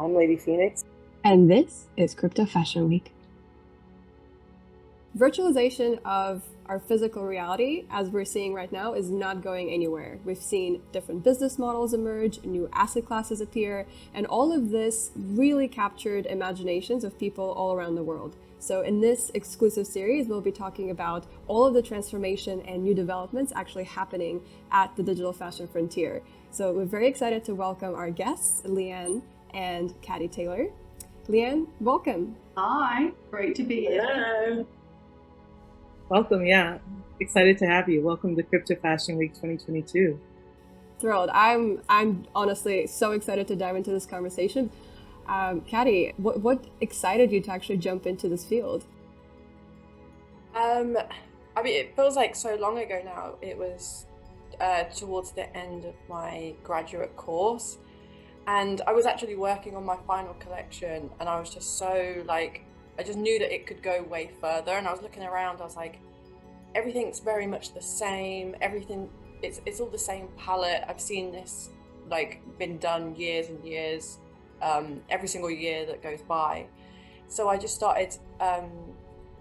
I'm Lady Phoenix. And this is Crypto Fashion Week. Virtualization of our physical reality, as we're seeing right now, is not going anywhere. We've seen different business models emerge, new asset classes appear, and all of this really captured imaginations of people all around the world. So in this exclusive series, we'll be talking about all of the transformation and new developments actually happening at the digital fashion frontier. So we're very excited to welcome our guests, Leanne and Caddy Taylor. Leanne, welcome. Hi, great to be here. Hello. Welcome, yeah. Excited to have you. Welcome to Crypto Fashion Week 2022. Thrilled. I'm honestly so excited to dive into this conversation. Caddy, what excited you to actually jump into this field? It feels like so long ago now. It was towards the end of my graduate course, and I was actually working on my final collection, and I was just so I just knew that it could go way further. And I was looking around, I was like, everything's very much the same. Everything, it's all the same palette. I've seen this been done years and years, every single year that goes by. So I just started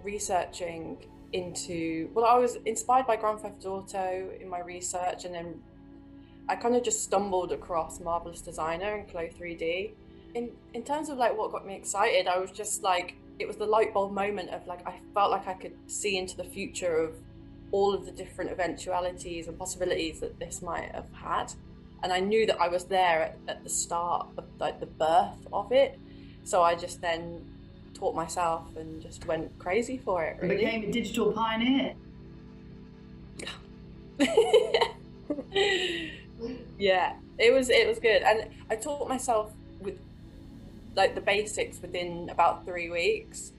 researching into, I was inspired by Grand Theft Auto in my research, and then I kind of just stumbled across Marvelous Designer and Flow 3D. In terms of what got me excited, I was just it was the light bulb moment of I felt like I could see into the future of all of the different eventualities and possibilities that this might have had. And I knew that I was there at the start of the birth of it. So I just then taught myself and just went crazy for it, really. Became a digital pioneer. Yeah, it was good. And I taught myself with the basics within about 3 weeks,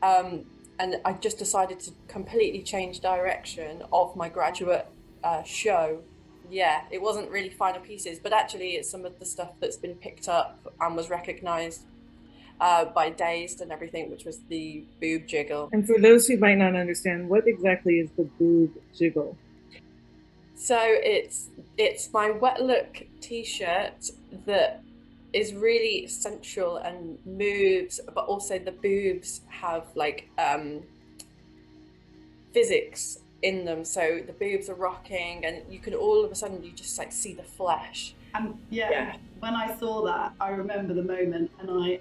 and I just decided to completely change direction of my graduate show. Yeah, it wasn't really final pieces, but actually it's some of the stuff that's been picked up and was recognized by Dazed and everything, which was the boob jiggle. And for those who might not understand, what exactly is the boob jiggle? So it's my wet look t-shirt that is really sensual and moves, but also the boobs have physics in them. So the boobs are rocking, and you can all of a sudden you just see the flesh. Yeah. When I saw that, I remember the moment, and I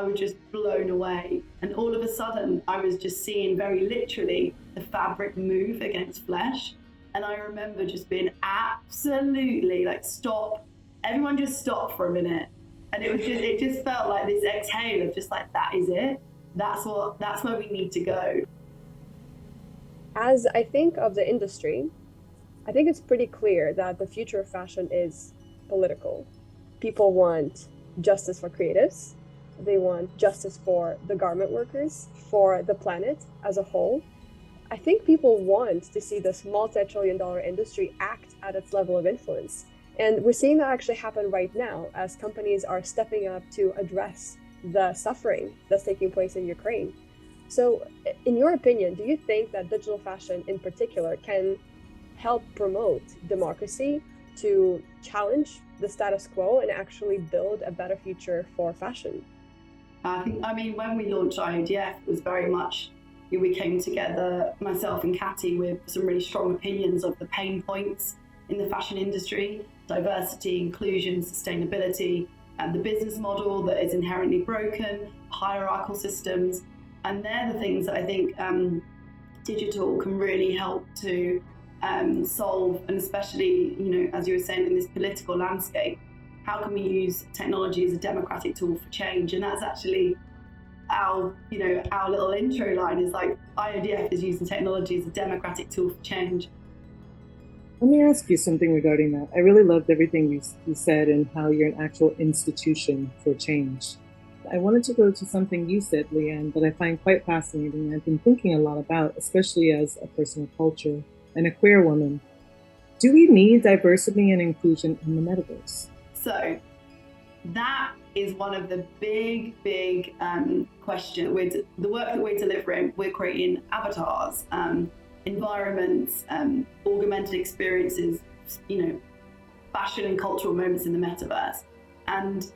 was just blown away. And all of a sudden, I was just seeing very literally the fabric move against flesh. And I remember just being absolutely stop. Everyone just stopped for a minute, and it just felt like this exhale of just that is it. That's where we need to go. As I think of the industry, I think it's pretty clear that the future of fashion is political. People want justice for creatives. They want justice for the garment workers, for the planet as a whole. I think people want to see this multi-trillion-dollar industry act at its level of influence. And we're seeing that actually happen right now as companies are stepping up to address the suffering that's taking place in Ukraine. So in your opinion, do you think that digital fashion in particular can help promote democracy to challenge the status quo and actually build a better future for fashion? When we launched IoDF, it was very much, we came together, myself and Catty, with some really strong opinions of the pain points in the fashion industry: diversity, inclusion, sustainability, and the business model that is inherently broken, hierarchical systems. And they're the things that I think digital can really help to solve, and especially, as you were saying, in this political landscape, how can we use technology as a democratic tool for change? And that's actually our little intro line is IoDF is using technology as a democratic tool for change. Let me ask you something regarding that. I really loved everything you said and how you're an actual institution for change. I wanted to go to something you said, Leanne, that I find quite fascinating and I've been thinking a lot about, especially as a person of culture and a queer woman. Do we need diversity and inclusion in the metaverse? So that is one of the big questions. With the work that we're delivering, we're creating avatars, environments, augmented experiences, fashion and cultural moments in the metaverse. And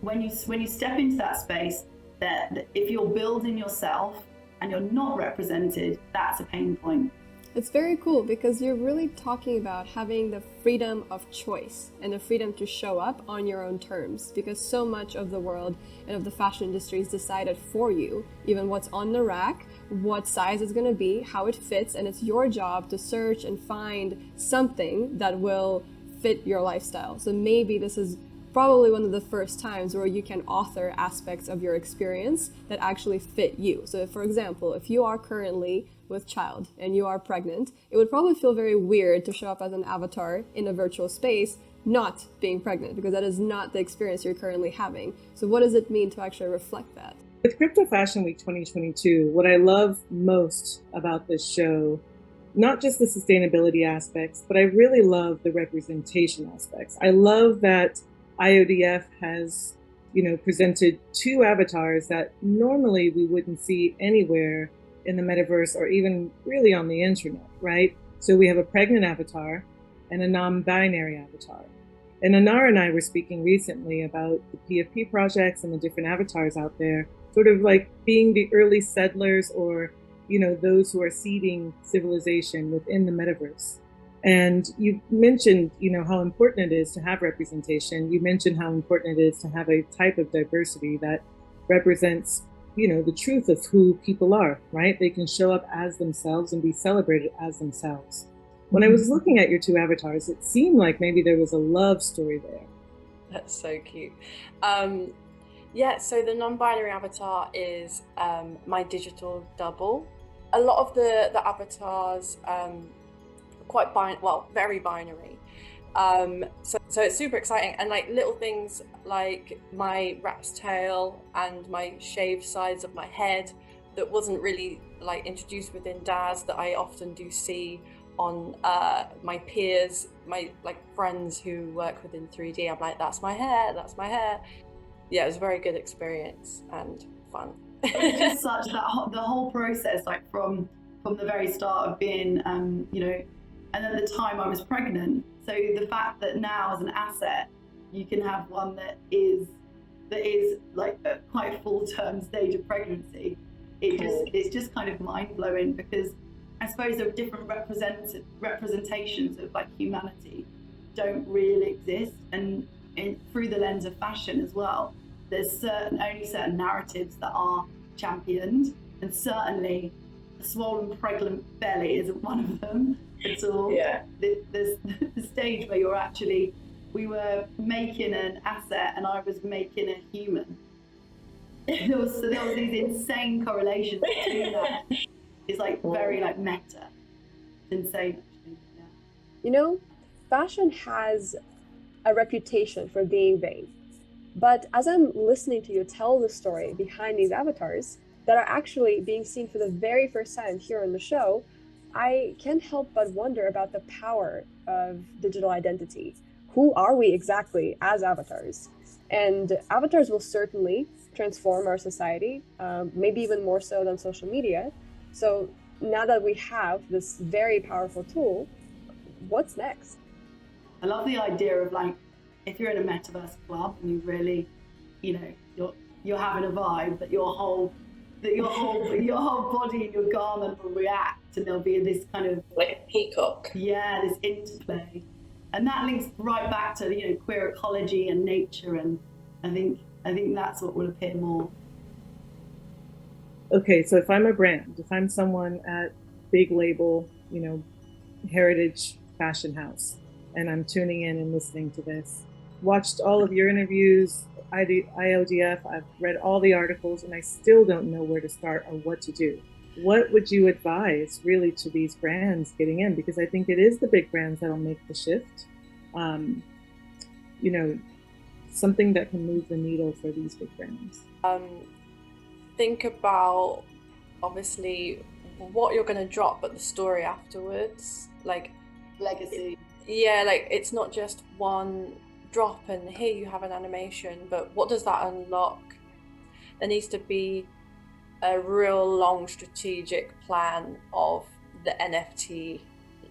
when you step into that space, that if you're building yourself and you're not represented, that's a pain point. It's very cool because you're really talking about having the freedom of choice and the freedom to show up on your own terms, because so much of the world and of the fashion industry is decided for you, even what's on the rack, what size it's going to be, how it fits, and it's your job to search and find something that will fit your lifestyle. So maybe this is probably one of the first times where you can author aspects of your experience that actually fit you. So for example, if you are currently with child and you are pregnant, it would probably feel very weird to show up as an avatar in a virtual space not being pregnant, because that is not the experience you're currently having. So what does it mean to actually reflect that? With Crypto Fashion Week 2022, what I love most about this show, not just the sustainability aspects, but I really love the representation aspects. I love that IoDF has, presented two avatars that normally we wouldn't see anywhere in the metaverse or even really on the internet, right? So we have a pregnant avatar and a non-binary avatar. And Enara and I were speaking recently about the PFP projects and the different avatars out there, sort of like being the early settlers or, those who are seeding civilization within the metaverse. And you mentioned, how important it is to have representation. You mentioned how important it is to have a type of diversity that represents, the truth of who people are, right? They can show up as themselves and be celebrated as themselves. When I was looking at your two avatars, it seemed like maybe there was a love story there. That's so cute. So the non-binary avatar is my digital double. A lot of the avatars very binary. So it's super exciting, and like little things like my rat's tail and my shaved sides of my head that wasn't really like introduced within DAS that I often do see on my peers, my like friends who work within 3D. I'm like, that's my hair. Yeah, it was a very good experience and fun. It's just such the whole process, like from the very start of being, and at the time I was pregnant. So the fact that now as an asset, you can have one that is like a quite full-term stage of pregnancy. It's just kind of mind-blowing, because I suppose there are different representations of like humanity don't really exist, and through the lens of fashion as well, there's only certain narratives that are championed, and certainly a swollen pregnant belly isn't one of them at all. Yeah. There's the stage where we were making an asset and I was making a human. There was these insane correlations between that. It's like very like meta. It's insane, actually. Yeah. Fashion has a reputation for being vain. But as I'm listening to you tell the story behind these avatars that are actually being seen for the very first time here on the show, I can't help but wonder about the power of digital identity. Who are we exactly as avatars? And avatars will certainly transform our society, maybe even more so than social media. So now that we have this very powerful tool, what's next? I love the idea of like, if you're in a metaverse club and you really, you're having a vibe, that your whole body and your garment will react, and there'll be this kind of like a peacock. Yeah, this interplay, and that links right back to queer ecology and nature, and I think that's what will appear more. Okay, so if I'm a brand, if I'm someone at big label, heritage fashion house, and I'm tuning in and listening to this, watched all of your interviews, IoDF, I've read all the articles, and I still don't know where to start or what to do. What would you advise really to these brands getting in? Because I think it is the big brands that'll make the shift. Something that can move the needle for these big brands. Think about obviously what you're going to drop, but the story afterwards, like legacy. Yeah, like it's not just one drop and here you have an animation, but what does that unlock? There needs to be a real long strategic plan of the NFT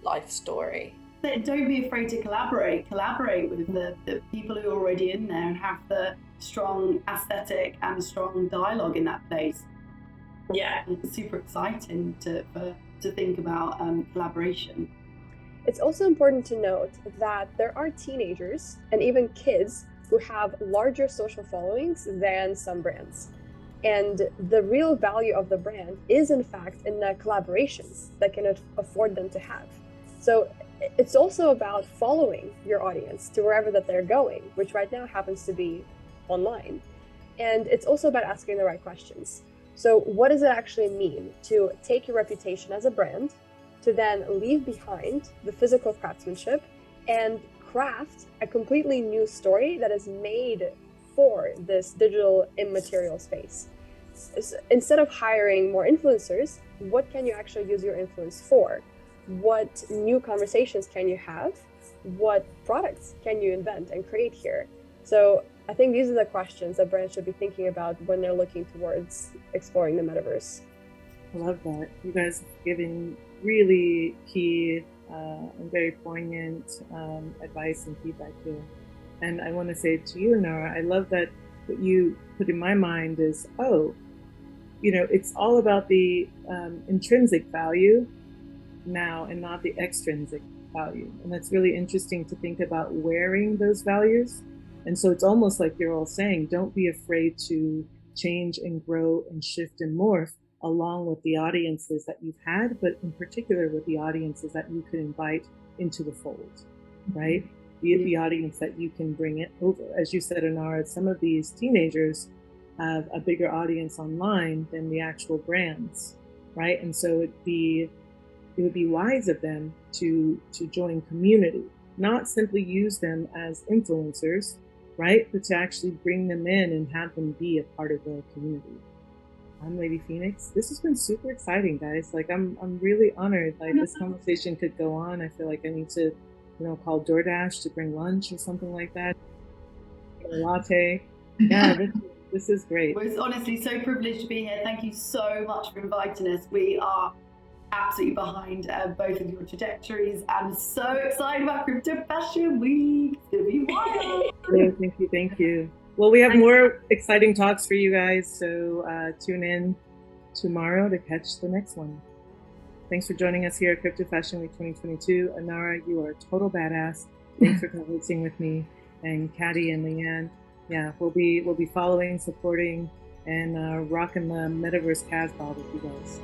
life story. Don't be afraid to collaborate. Collaborate with the people who are already in there and have the strong aesthetic and strong dialogue in that place. Yeah, it's super exciting to think about collaboration. It's also important to note that there are teenagers and even kids who have larger social followings than some brands. And the real value of the brand is, in fact, in the collaborations that can afford them to have. So it's also about following your audience to wherever that they're going, which right now happens to be online. And it's also about asking the right questions. So what does it actually mean to take your reputation as a brand, to then leave behind the physical craftsmanship and craft a completely new story that is made for this digital immaterial space? Instead of hiring more influencers, what can you actually use your influence for? What new conversations can you have? What products can you invent and create here? So I think these are the questions that brands should be thinking about when they're looking towards exploring the metaverse. I love that. You guys have given really key and very poignant advice and feedback here. And I want to say to you, Enara, I love that what you put in my mind is, it's all about the intrinsic value now and not the extrinsic value. And that's really interesting to think about wearing those values. And so it's almost like you're all saying, don't be afraid to change and grow and shift and morph along with the audiences that you've had, but in particular with the audiences that you could invite into the fold, right? Be it the audience that you can bring it over. As you said, Enara, some of these teenagers have a bigger audience online than the actual brands, right? And so it would be wise of them to join community, not simply use them as influencers, right? But to actually bring them in and have them be a part of the community. I'm Lady Phoenix. This has been super exciting, guys. Like I'm really honored. Like this conversation could go on. I feel like I need to, call DoorDash to bring lunch or something like that. A latte. Yeah, this is great. We're honestly so privileged to be here. Thank you so much for inviting us. We are absolutely behind both of your trajectories. I'm so excited about Crypto Fashion Week. It's gonna be wild. Thank you. Well, we have more exciting talks for you guys, so tune in tomorrow to catch the next one. Thanks for joining us here at Crypto Fashion Week 2022. Enara, you are a total badass. Thanks for co-hosting with me, and Caddy and Leanne. Yeah, we'll be following, supporting, and rocking the Metaverse Casbah with you guys.